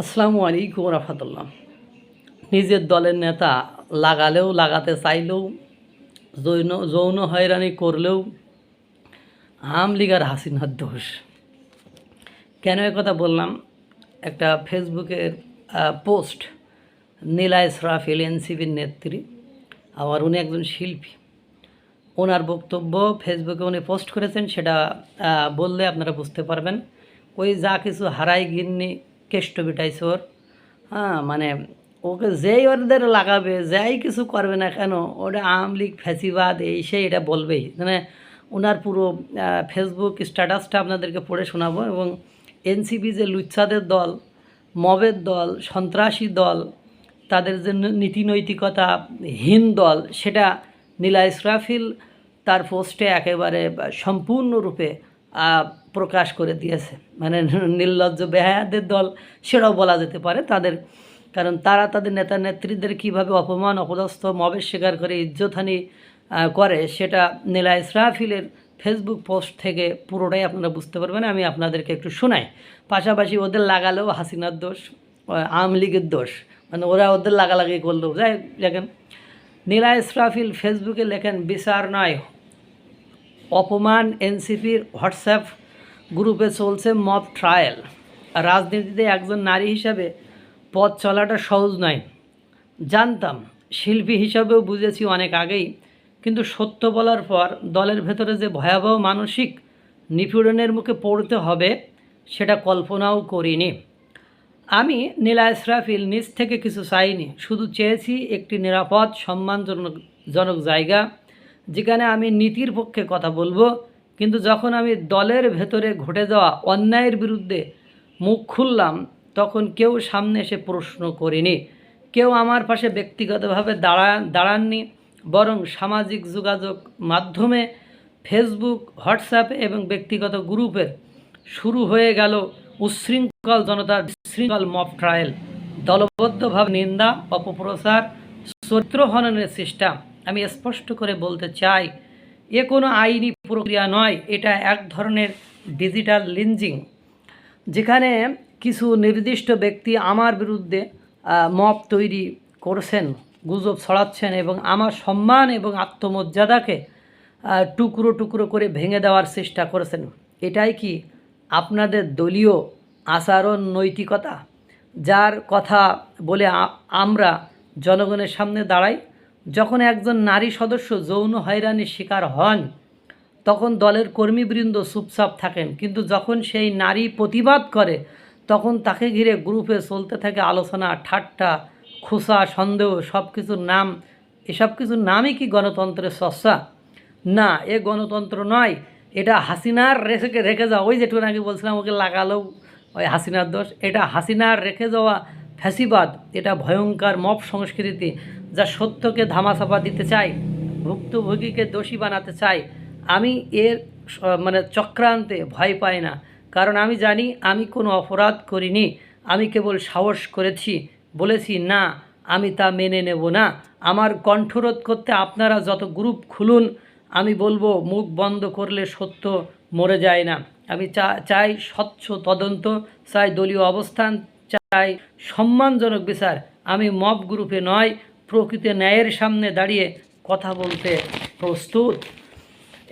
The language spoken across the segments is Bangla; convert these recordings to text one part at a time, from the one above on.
আসসালামু আলাইকুম রহমতুল্লাহ। নিজের দলের নেতা লাগালেও লাগাতে চাইলেও যৌন হয়রানি করলেও আওয়ামী লীগ আর হাসিনার দোষ। কেন কথা বললাম? একটা ফেসবুকের পোস্ট, নীলা ইসরাফিল এনসিপির নেত্রী, আবার উনি একজন শিল্পী, ওনার বক্তব্য ফেসবুকে উনি পোস্ট করেছেন, সেটা বললে আপনারা বুঝতে পারবেন। ওই যা কিছু হারাই গিন্নি কেষ্ট বিটাইছে মানে ওকে যেই ওদের লাগাবে, যাই কিছু করবে না কেন, ওটা আওয়ামী লীগ ফ্যাসিবাদ এই সেই এটা বলবেই। মানে ওনার পুরো ফেসবুক স্ট্যাটাসটা আপনাদেরকে পড়ে শোনাবো। এবং এনসিপি যে লুচ্ছাদের দল, মবের দল, সন্ত্রাসী দল, তাদের যে নীতি নৈতিকতাহীন দল, সেটা নীলা ইসরাফিল তার পোস্টে একেবারে সম্পূর্ণরূপে প্রকাশ করে দিয়েছে। মানে নির্লজ্জ বেহায়াদের দল সেটাও বলা যেতে পারে তাদের, কারণ তারা তাদের নেতা নেত্রীদের কীভাবে অপমান অপদস্থ মবের শিকার করে ইজ্জতহানি করে, সেটা নীলা ইসরাফিলের ফেসবুক পোস্ট থেকে পুরোটাই আপনারা বুঝতে পারবেন। আমি আপনাদেরকে একটু শোনাই। পাশাপাশি ওদের লাগালেও হাসিনার দোষ, আওয়ামী লীগের দোষ, মানে ওরা ওদের লাগালাগি করলেও যাই। দেখেন, নীলা ইসরাফিল ফেসবুকে লেখেন, বিচার নয় অপমান, এনসিপির হোয়াটসঅ্যাপ গ্রুপে চলছে মব ট্রায়াল। রাজনীতিতে একজন নারী হিসাবে পথ চলাটা সহজ নয়, জানতাম। শিল্পী হিসাবেও বুঝেছি অনেক আগেই, কিন্তু সত্য বলার পর দলের ভেতরে যে ভয়াবহ মানসিক নিপীড়নের মুখে পড়তে হবে সেটা কল্পনাও করিনি। আমি নীলা ইসরাফিল নিজ থেকে কিছু চাইনি, শুধু চেয়েছি একটি নিরাপদ সম্মানজনক জায়গা যেখানে আমি নীতির পক্ষে কথা বলবো। কিন্তু যখন আমি দলের ভেতরে ঘটে যাওয়া অন্যায়ের বিরুদ্ধে মুখ খুললাম, তখন কেউ সামনে এসে প্রশ্ন করেনি, কেউ আমার পাশে ব্যক্তিগতভাবে দাঁড়াননি। বরং সামাজিক যোগাযোগ মাধ্যমে, ফেসবুক, হোয়াটসঅ্যাপ এবং ব্যক্তিগত গ্রুপের শুরু হয়ে গেল উচ্ছৃঙ্খল জনতার বিশৃঙ্খল মব ট্রায়াল, দলবদ্ধভাবে নিন্দা, অপপ্রচার, চরিত্র হননের চেষ্টা। আমি স্পষ্ট করে বলতে চাই, এ কোনো আইনি প্রক্রিয়া নয়, এটা এক ধরনের ডিজিটাল লিঞ্চিং, যেখানে কিছু নির্দিষ্ট ব্যক্তি আমার বিরুদ্ধে মব তৈরি করছেন, গুজব ছড়াচ্ছেন এবং আমার সম্মান এবং আত্মমর্যাদাকে টুকরো টুকরো করে ভেঙে দেওয়ার চেষ্টা করেছেন। এটাই কি আপনাদের দলীয় আচরণ নৈতিকতা, যার কথা বলে আমরা জনগণের সামনে দাঁড়াই? যখন একজন নারী সদস্য যৌন হয়রানির শিকার হন, তখন দলের কর্মীবৃন্দ চুপচাপ থাকেন, কিন্তু যখন সেই নারী প্রতিবাদ করে, তখন তাকে ঘিরে গ্রুপে চলতে থাকে আলোচনা, ঠাট্টা, খোঁচা, সন্দেহ, এসব কিছুর নামই কি গণতন্ত্রের চর্চা? না, এ গণতন্ত্র নয়, এটা হাসিনার রেখে যাওয়া, ওই যেটুকু আগে বলছিলাম ওকে লাগালেও ওই হাসিনার দোষ, এটা হাসিনার রেখে যাওয়া ফ্যাসিবাদ, এটা ভয়ঙ্কর মব সংস্কৃতি, যা সত্যকে ধামাচাপা দিতে চায়, ভুক্তভোগীকে দোষী বানাতে চায়। আমি এর চক্রান্তে ভয় পাই না, কারণ আমি জানি আমি কোনো অপরাধ করিনি। আমি কেবল সাহস করেছি, বলেছি না, আমি তা মেনে নেব না। আমার কণ্ঠরোধ করতে আপনারা যত গ্রুপ খুলুন, আমি বলবো, মুখ বন্ধ করলে সত্য মরে যায় না। আমি চাই স্বচ্ছ তদন্ত, চাই দলীয় অবস্থান, চাই সম্মানজনক বিচার। আমি মব গ্রুপে নয়, প্রকৃত ন্যায়ের সামনে দাঁড়িয়ে কথা বলতে প্রস্তুত।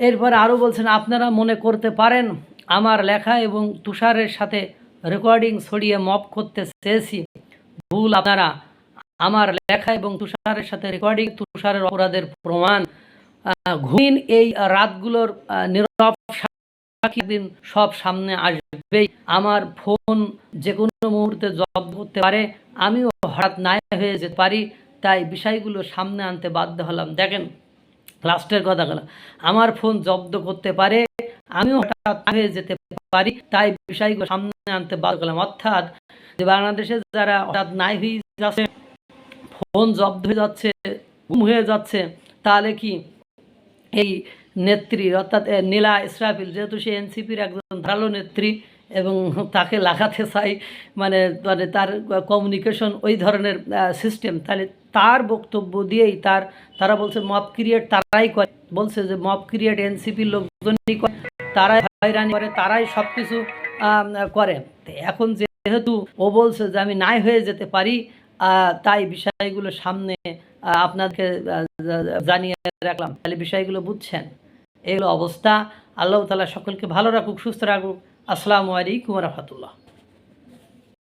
এরপর আরও বলছেন, আপনারা মনে করতে পারেন আমার লেখা এবং তুষারের সাথে রেকর্ডিং ছড়িয়ে মব করতে চেয়েছি। ভুল আপনারা। আমার লেখা এবং তুষারের সাথে রেকর্ডিং তুষারের অপরাধের প্রমাণ। ঘুমিন এই রাতগুলোর নীরব সাক্ষী দিন সব সামনে আসবেই। আমার ফোন যে কোনো মুহূর্তে জব্দ করতে পারে, আমিও হঠাৎ নাই হয়ে যেতে পারি, তাই বিষয়গুলো সামনে আনতে বাধ্য হলাম। দেখেন লাস্টের কথাগুলো, আমার ফোন জব্দ করতে পারে, আমিও হঠাৎ হয়ে যেতে পারি, তাই বিষয়গুলো সামনে আনতে বাধ্য হলাম। অর্থাৎ যে বাংলাদেশে যারা হঠাৎ নাই হয়ে যাচ্ছে, ফোন জব্দ হয়ে যাচ্ছে, গুম হয়ে যাচ্ছে, তাহলে কি এই নেত্রী অর্থাৎ নীলা ইসরাফিল, যেহেতু সে এনসিপির একজন ধারালো নেত্রী এবং তাকে লাগাতে চাই, মানে তার কমিউনিকেশন ওই ধরনের সিস্টেম, তাহলে তার বক্তব্য দিয়েই তারা বলছে মব ক্রিয়েট তারাই করে, বলছে যে মব ক্রিয়েট এনসিপির লোকজনই করে, তারাই হয়রানি করে, তারাই সব কিছু করে। এখন যে যেহেতু ও বলছে যে আমি নাই হয়ে যেতে পারি, তাই বিষয়গুলো সামনে আপনাদেরকে জানিয়ে রাখলাম। তাহলে বিষয়গুলো বুঝছেন, এগুলো অবস্থা। আল্লাহ তাআলা সকলকে ভালো রাখুক, সুস্থ রাখুক। আসসালামু আলাইকুম ওয়া রাহমাতুল্লাহ।